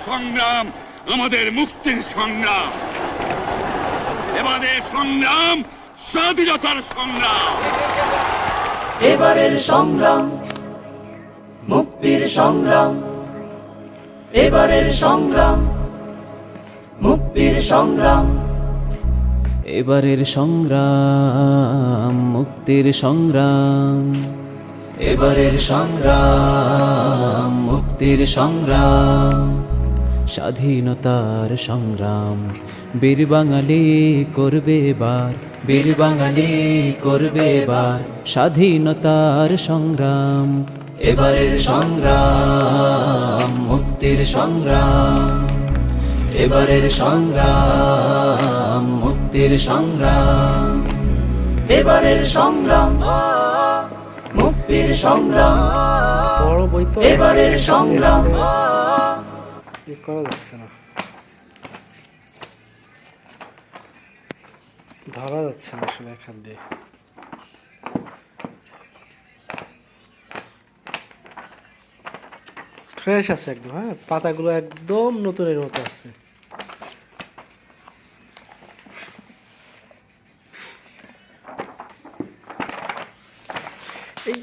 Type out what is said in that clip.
সংগ্রাম আমাদের মুক্তির সংগ্রাম। এবারের সংগ্রাম স্বাধীনতার সংগ্রাম। এবারের সংগ্রাম মুক্তির সংগ্রাম। এবারের সংগ্রাম মুক্তির সংগ্রাম। এবারের সংগ্রাম মুক্তির সংগ্রাম। এবারের সংগ্রাম মুক্তির সংগ্রাম। স্বাধীনতার সংগ্রাম বীর বাঙালি করবে এবার, বীর বাঙালি করবে এবার স্বাধীনতার সংগ্রাম। এবারের সংগ্রাম মুক্তির সংগ্রাম। এবারের সংগ্রাম মুক্তির সংগ্রাম। এবারের সংগ্রাম মুক্তির সংগ্রাম। বড় বই তো এবারের সংগ্রাম। করা যাচ্ছে না, ধরা যাচ্ছে না আসলে এক হাত দিয়ে। ফ্রেশ আছে একদম, হ্যাঁ পাতাগুলো একদম নতুনের মতো আছে। এই